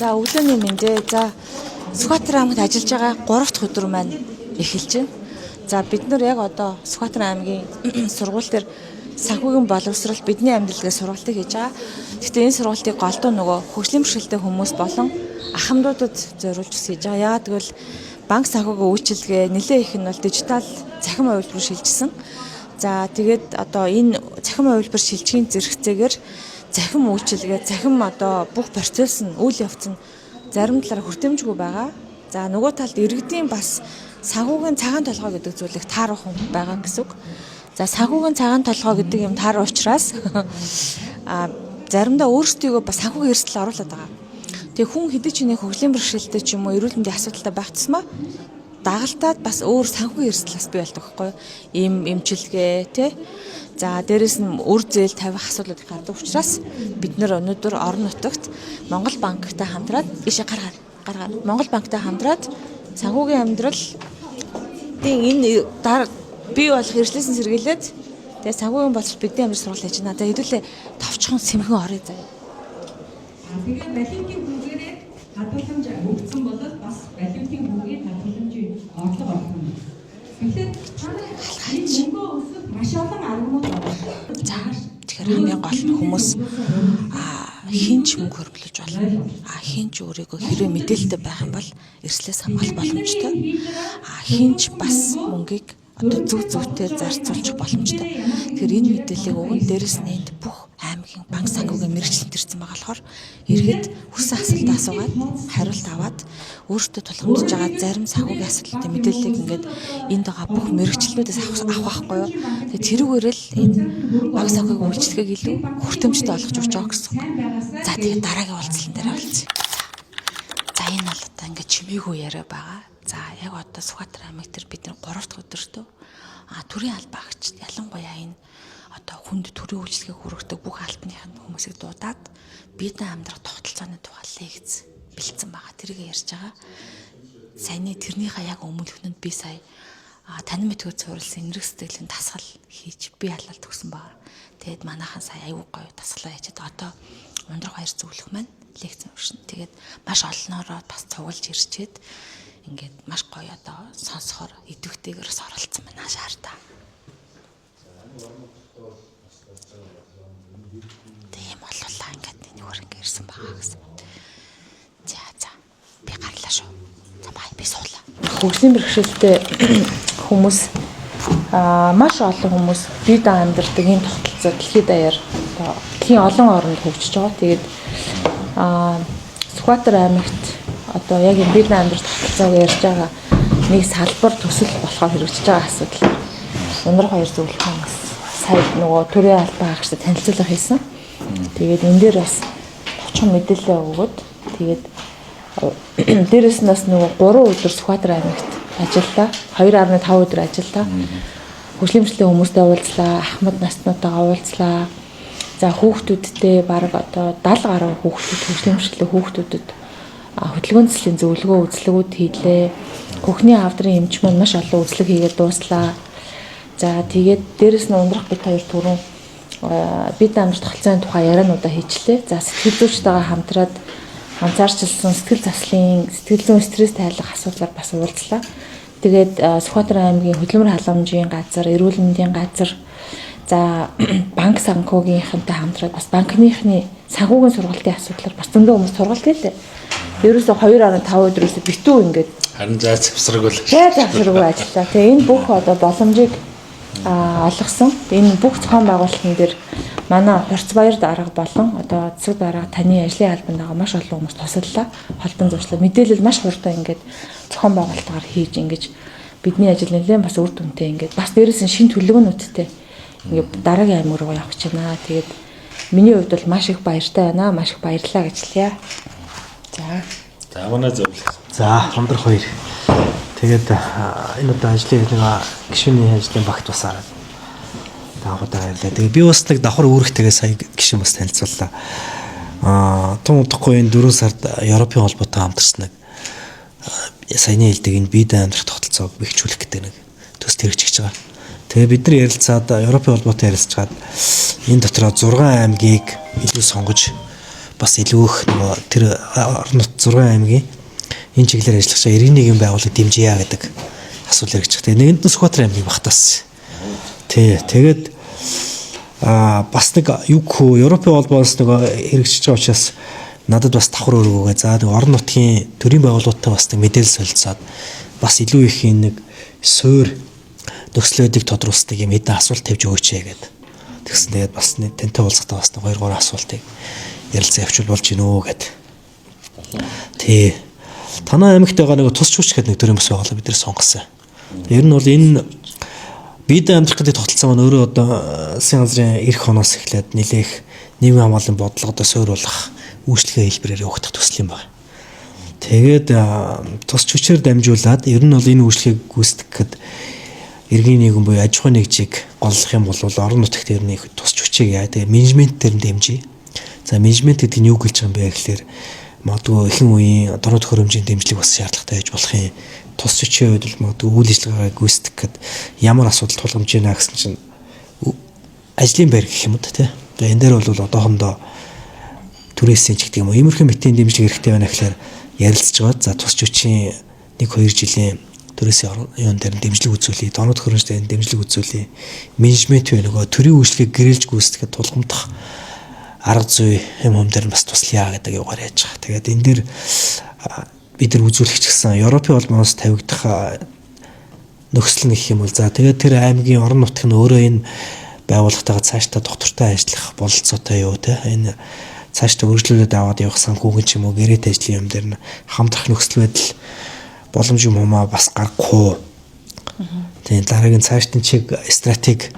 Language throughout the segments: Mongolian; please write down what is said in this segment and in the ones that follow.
За өглөөний мэндэ. За Сүхбаатар аймагт ажиллаж байгаа 3 дахь өдөр маань эхэлж байна. За бид нар яг одоо Сүхбаатар аймгийн сургууль дээр санхүүгийн боловсрол бидний амьдралыг сургалтыг хийж байгаа. Гэхдээ энэ сургалтыг голдуу нөгөө хөгжлийн бэрхшээлтэй хүмүүс болон ах хамтуудад зориулж хийж байгаа. Яагаад гэвэл банк санхүүгийн үйлчилгээ нэлээд их нь бол дижитал цахим хувилбар шилжсэн. За тэгээд одоо энэ цахим хувилбар шилжихийн зэрэгцээгээр цахим үйлчилгээ, цахим одоо бүх процесс нь үйл явц нь зарим талаараа хүртээмжгүй байгаа. За нөгөө талд иргэдийн бас санхүүгийн цагаан толгой гэдэг зүйлийг тааруулах байгаа гэсэн үг. За санхүүгийн цагаан толгой гэдэг юм таарах учраас заримдаа өөрсдийгөө бас санхүүгийн эрсдэл оруулаад байгаа. Тэгээ хүн хэдий ч нэг хөгжлийн бэрхшээлтэй ч юм уу эрүүл мэндийн асуудалтай байх тусмаа дагалдаад бас өөр санхүүгийн эрсдэл бас бий болдог байхгүй юу? Ийм эмчилгээ тий. За дээрэс нь үр зээл тавих асуудлууд гардаг учраас бид нэр өнөөдөр орон нутагт Монгол банктай хамтраад ийшээ гаргаад Монгол банктай хамтраад санхүүгийн амьдрал энэ бий болох эрсдлээс сэргийлээд тэгээ санхүүгийн боловсрол бидний амьдрал сургалт хийж байна. За хэдүүлээ товчхон сэмхэн орё заяа. Тэгээд балиутын бүгээрээ хадгаламж өгсөн бол бас балиутын бүгийн хадгаламжийн орлого олгоно. Тэгэхээр энэ өсөлт маш олон аргууд байна. За тэгэхээр хамгийн гол нь хүмүүс хинч мөнгө хөрвүүлж болно. Хинч өөрийгөө хэрвээ мэдээлэлтэй байх юм бол эрслээс хамгаалах боломжтой. Хинч бас мөнгийг одоо зөв-зөвтэй зарцуулчих боломжтой. Тэгэхээр энэ мэдээллийг өгөн дээрэс нь энд бүх аймгийн банк санхүүгийн мэргэжил төрсэн байгаа болохоор иргэд хүссэн асуултаа асуугаад хариулт аваад өөртөө тулгамдж байгаа зарим санхүүгийн асуудлуудын мэдээллийг ингээд энд байгаа бүх мэргэжлүүдээс авах байхгүй юу. Тэгээ тэрүүгээр л энэ банк санхүүгийн үйлчлэгийг илүү хүртээмжтэй болгож өгч байгаа гэсэн. За тэгээ дараагийн уулзалтын дээр уулзъя. За энэ бол одоо ингээд чимээгүй яриа байгаа. За яг одоо Сүхбаатар аймаг дээр бид нар 3 дахь өдөртөө төрийн албаагчид ялангуяа энэ одоо хүнд төрийн үйлчлэгийг хүргэдэг бүх албаныхын хүмүүсийг дуудаад бидний амьдрах тогтолцооны тухай лекц бэлдсэн байгаа. Тэрийг ярьж байгаа. Саяны тэрнийхээ яг өмнөхнөнд би сая танин мэдгүй цувралсан энерги сэтгэлийн дасгал хийж би ялалт өгсөн байгаа. Тэгээд манайхан сая аюу гоё дасгалаа хийгээд одоо ундрах баяр зөвлөх маань лекц уншина. Тэгээд маш олноороо бас цугулж ирчээд ингээд маш гоё одоо сонсохоор идэвхтэйгээр оролцсон байна шаардаа. Тийм боллоо ингээд нэг өөр ингээд ирсэн байгаа гэсэн. За би гарлаа шүү. За бай би суулаа. Хөгжлийн бэрхшээлтэй хүмүүс маш олон хүмүүс бие даан амьдардаг энэ тогтолцоо дэлхийд даяар одоо дэлхийн олон орнд хөгжиж байгаа. Тэгээд Сүхбаатар аймагт одоо яг энэ бие даан амьдрах тогтолцоог ярьж байгаа нэг салбар төсөл болохоор хэрэгжиж байгаа асуудал. Ундрах баяр зөвлөх хүмүүс сая нөгөө төрийн албаагчдад танилцуулга хийсэн. Тэгээд энэ дээр бас товчхон мэдээлэл өгөөд тэгээд дээрэс нь бас нөгөө 3 өдөр Сүхбаатар аймагт ажиллаа. 2.5 өдөр ажиллаа. Хөгжлийн бэрхшээлтэй хүмүүстэй уулзлаа, ахмад наснуудтайгаа уулзлаа. За хүүхдүүдтэй бараг одоо 70 гаруй хүүхдүүд хөгжлийн бэрхшээлтэй хүүхдүүдэд хөдөлгөөн цэцлийн зөвлөгөө үзлэгүүд хийлээ. Хөхний авдрын эмч маань маш олон үзлэг хийгээд дууслаа. За тэгээд дээрэс нь ундрах бид хоёр түрүүн бид амьдрах тогтолцооны тухай яриануудаа хийчлээ. За сэтгэл зүйчтэйгээ хамтраад анзаарчилсан сэтгэл зүйн стресс тайлах асуудлаар бас уулзлаа. Тэгээд Сүхбаатар аймгийн хөдөлмөр халамжийн газар, эрүүл мэндийн газар, за банк санхүүгийнхэнтэй хамтраад бас банкныхны санхүүгийн сургалтын асуудлаар бас зөндөө хүмүүс сургалт хийлээ. Ерөөсө 2.5 өдрөөс битүү ингээд харин зай завсраг бол завсраггүй ажиллаа. Тэгээ энэ бүх одоо боломжийг олгосон. Энэ бүх зохион байгуулалтын дээр манай Хурцбаяр дарга болон одоо цэг дарга таны ажлын албанд байгаа маш олон хүмүүс тусаллаа. Холбон зуршлаа. Мэдээлэл маш хурдан ингээд зохион байгуулалтаар хийж ингэж бидний ажил нэлээд бас үр дүнтэй ингээд бас дээрээс нь шин төлөвлөгөөнүүдтэй ингээд дараагийн аймаг руу явах гэж байна. Тэгээд миний хувьд бол маш их баяртай байна. Маш их баярлалаа гэж хэлье. За манай зөвлөх. За ундрах хоёр. Тэгээд энэ удаа ажлын нэг гишүүний ажлын багт бас араад таахудаа ярьлаа. Тэгээд би бас нэг давхар үүрэгтэйгээ сая гишүүн бас танилцууллаа. Тун удахгүй энэ 4 сард Европын холбоотой хамтарсан нэг саяны хэлдэг энэ бие даан амьдрах тогтолцоог бэхжүүлэх гэдэг нэг төс хэрэгжиж байгаа. Тэгээ бид нар ярилцаад Европын холбоотой ярилцгаад энэ дотроо 6 аймгийг илүү сонгож бас илүү их нөгөө тэр орон нут 6 аймгийн энэ чиглэлээр ажиллах чинь иргэн нийгэм байгууллага дэмжийя гэдэг асуулт яригч. Тэгээ нэгэнд нь Сүхбаатар аймгийг багтаасан. Тэгээд бас нэг Европын холбоос нөгөө хэрэгжиж байгаа учраас надад бас давхар өргөөгөө. За нэг орон нутгийн төрийн байгууллагатай бас нэг мэдээлэл солилцоод бас илүү их нэг суур нөхцөлөдийг тодруулдаг юм хэдэн асуулт тавьж өгөөч гэдэг. Тэгсэн тэгээд бас тантай уулзахдаа бас 2-3 асуултыг ярилцсан явуул болж гинөө гэд. Танай аймагт байгаа нэг тус чууч гэдэг нэг төрлийн бас байгууллага бид нэр сонгосон. Ер нь бол энэ бид амьдрах гэдэг тогтолцоо маань өөрөө одоо засгийн газрын эх хоноос эхлээд нэлээх нийгмийн хамгааллын бодлогодоо суйруулах үйлчлэгээ хэлбэрээр явагдах төсөл юм байна. Тэгээд тус чүүчээр дамжуулаад ер нь бол энэ үйлчлэгийг гүйцэтгэхэд иргэн нийгэм буюу аж ахуйн нэгжийг голлох юм бол орон нутагт ер нь тус чүүчийг яа. Тэгээд менежмент дээр нь дэмжиж. За менежмент гэдэг нь юу гэлж байгаа юм бэ гэхээр магадгүй ихэнх үеийн дорнод хөрөмжийн дэмжлэг бас шаардлагатай байж болох юм. Тус чичээ үед бол магадгүй үйл ажиллагаагаа гүйцэтгэхэд ямар асуудал тулгамж байна гэсэн чинь ажлын байр гэх юм уу те. Тэгээ энэ дээр бол одоохондоо түрээсийн ч гэдэг юм уу иймэрхүү мэтийн дэмжлэг хэрэгтэй байна гэхээр ярилцж байгаа. За тус чичийн 1-2 жилийн түрээсийн юун дээр дэмжлэг үзүүлээ, дорнод хөрөмж дээр дэмжлэг үзүүлээ. Менежмент вэ нөгөө төрийн үйлчлэгийг гэрэлж гүйцэтгэхэд тулгамдах арга зүй юм дээр бас туслая гэдэг юугаар яаж байгаа. Тэгээд энэ дээр бид нар үзүүлэгч гэсэн Европын холбооноос тавигдах нөхцөл нь гэх юм бол за тэгээд тэр аймгийн орон нутг нь өөрөө энэ байгууллагатайгаа цаашдаа доктортой ажиллах бололцоотой юу те энэ цаашдаа үргэлжлүүлээд аваад явах санхүүгийн ч юм уу гэрээт ажлын юм дээр нь хамтрах нөхцөл байдал боломж юм уу бас гарахгүй. Тэгээд дараагийн цаашдын чиг стратеги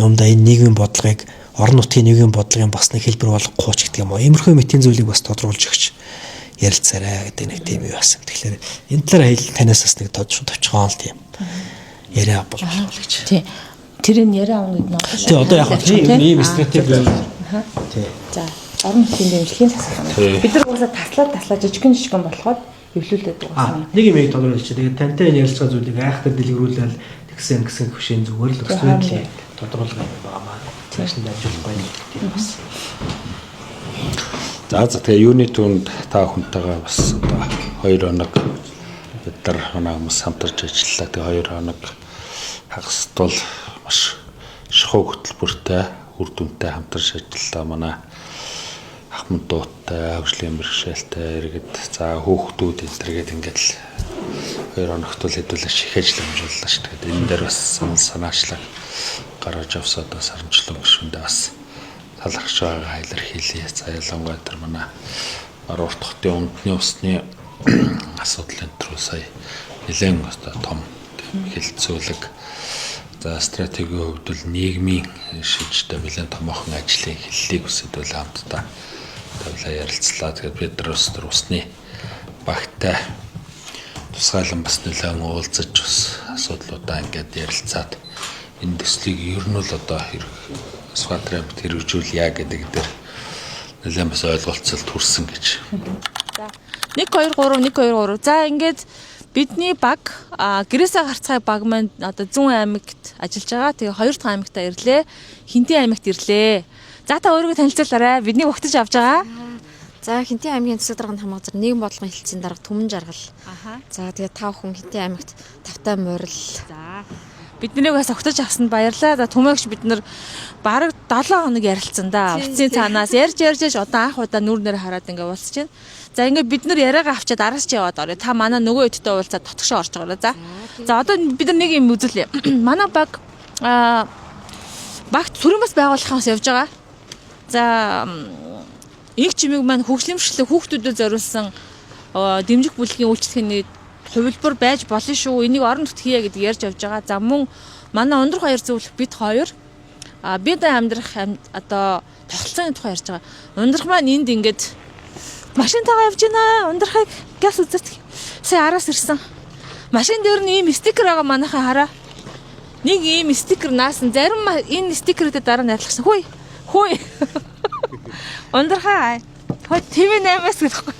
юмдаа энэ нийгмийн бодлогыг орон нутгийн нийгмийн бодлогын бас нэг хэлбэр болгохгүй ч гэдэг юм уу. Иймэрхүү мэтийн зүйлийг бас тодруулж өгч ярилцаарай гэдэг нэг тийм юу байсан. Тэгэхээр энэ талаар танаас бас нэг товчхон л тийм яриа болох гэж. Тий. Тэр энэ яриа авна гэдэг нь одоо шүү. Тий, одоо яг нь ийм стратеги байв. Тий. За, орон нутгийн дэмжлэгийн засаг. Бид нар уусаа таслаа жижигэн болохоор эвлүүлээд байгаа. Нэг юм яг тодруулж чи. Тэгээд тантай энэ ярилцгаа зүйлийг айхтар дэлгэрүүлэл тэгсэн хөшийн зүгээр л өсвөл тодруулга юм байна. Цааш нь ажиллахгүй тийм бас. За тэгээ юуны түнд та хүнтэйгээ бас одоо 2 хоног бид нар манай хүмүүс хамтарч ажиллалаа. Тэгээ 2 хоног хагасд бол маш шахуу хөтөлбөртэй үр дүнтэй хамтарч ажиллалаа. Манай ахмад дуутай, хөгжлийн бэрхшээлтэй иргэд за хөөхтүүд энтергээд ингээд л 2 хоногт л хэдүүлээ их ажил амжууллаа шүү. Тэгээд энэ дээр бас санаачлаг гаргаж авсаад бас харамчлаг гүшүүндээ бас талархж байгаа илэрхийлье. За ялангуяа тэр манай урт хотын өмдний усны асуудлын төрөө сая нэлээд том хэлэлцүүлэг. За стратегийн хувьд бол нийгмийн шийдвэртэй нэлээд томоохон ажлын хэллийг өсөдөл хамтдаа тавилаа ярилцлаа. Тэгээд бид нар бас тэр усны багтай тусгайлан бас нэлээд уулзаж бас асуудлуудаа ингээд ярилцаад энэ төслийг ер нь бол одоо Сүхбаатар аймагт хэрэгжүүлъя гэдэг дээр нэлээд бас ойлголцолд хүрсэн гэж. За 1 2 3 за ингээд бидний баг гэрээсээ гарцгай баг маань одоо Зүүн аймагт ажиллаж байгаа. Тэгээ 2 дахь аймагтаа ирлээ. Хинтэн аймагт ирлээ. За та өөрийгөө танилцуулаарай. Бидний угтаж авч байгаа. За Хинтэн аймгийн засаг дарганы хамгаалалт нийгэм бодлогын хэлтсийн дарга Түмэн Жаргал. За тэгээ 5 хүн Хинтэн аймагт тавтай морил. За биднийг бас огтож авсанд баярлалаа. За түмээгч бид нар бараг 7 хоног ярилцсан да. Утсын цаанаас ярьж одоо анх удаа нүүр нэр хараад ингээ уулзж байна. За ингээ бид нар яриагаа авчиад араас ч яваад орё. Та манай нөгөө хэдтэй уулзаад тотгошоо орж байгаа. За одоо бид нар нэг юм үзүүлээ. Манай багт төрийн бас байгууллагаас явж байгаа. За их чимэг маань хөгжлөмжлөх хүүхдүүдэд зориулсан дэмжих бүлгийн үйлчлэгээний хувилбар байж болно шүү. Энийг орон нутгт хийе гэдэг ярьж явж байгаа. За мөн манай ундрах хоёр зөвлөх бид хоёр бид амьдрах одоо тогтолцооны тухай ярьж байгаа. Ундрах маань энд ингээд машинтайгаа явж байна. Ундрахыг газ үзэж сая араас ирсэн. Машин дээр нь ийм стикер байгаа манайхаа хараа. Нэг ийм стикер наасан. Зарим энэ стикерүүдэд дараа нь арилгасан. Хөөе. Ундрахаа. TV8-аас гэдэг.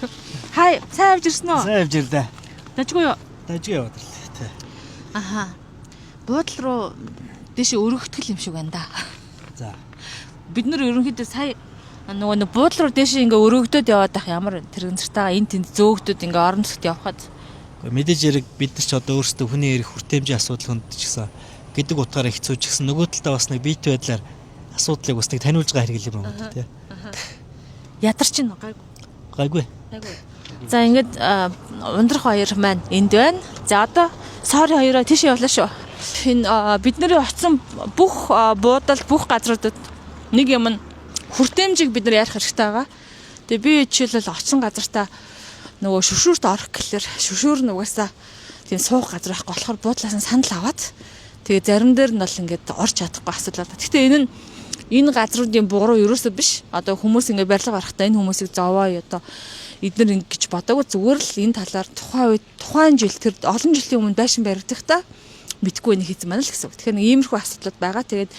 Хай, сайн авч ирсэн үү? Сайн авч ирлээ. Дажгүй юу? Дажгүй яваад ирлээ тий. Аха. Буудлал руу дэше өргөгдөх юм шиг байна да. За. Бид нар ерөнхийдөө сая Нөгөө нэг буудлын руу дээш ингээ өргөгдөд яваад ах ямар тэрэгцэртэйгээ эн тэнд зөөгдөд ингээ орон нутгад явхад Мэдээж хэрэг бид нар ч одоо өөрсдөө хүний эрх хүртээмжийн асуудал хөндчихсэн гэдэг утгаараа хэцүүж гисэн нөгөө талдаа бас нэг биет байдлаар асуудлыг бас нэг таниулж байгаа хэрэг юм байна тий. ядарч ин гайгүй. Гайгүй. За ингээд ундрах хоёр маань энд байна. За одоо сори хоёроо тийш явлаа шүү. Энэ бидний очсон бүх буудал бүх газруудад нэг юм нь хүртээмжийг бид нар ярих хэрэгтэй байгаа. Тэгээ би жишээлбэл очсон газартаа нөгөө шүшүүрт орох гэхэлэр шүшүүр нугасаа тийм суух газар байхгүй болохоор буудлаас нь санал аваад тэгээ зарим дээр нь бол ингээд орж чадахгүй асуудал байна. Гэхдээ энэ газруудын буруу ерөөсөө биш. Одоо хүмүүс ингээд барилга барахдаа энэ хүмүүсийг зовоо одоо эдгээр ингэж бодоагүй зүгээр л энэ талаар тухайн жил тэр олон жилийн өмнө байшин баригдахдаа мэдгүй нэг хийсэн маань л гэсэн үг. Тэгэхээр нэг иймэрхүү асуудлууд байгаа. Тэгээд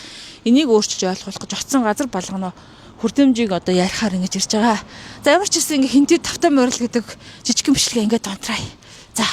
энийг өөрчилж ойлгох гэж очсон газар болгоно хүртээмжийг одоо ярихаар ингэж ирж байгаа. За ямар ч гэсэн ингээ хинтээ тавтай морил гэдэг жижигхэн бичлэгээ ингээд донтраа. За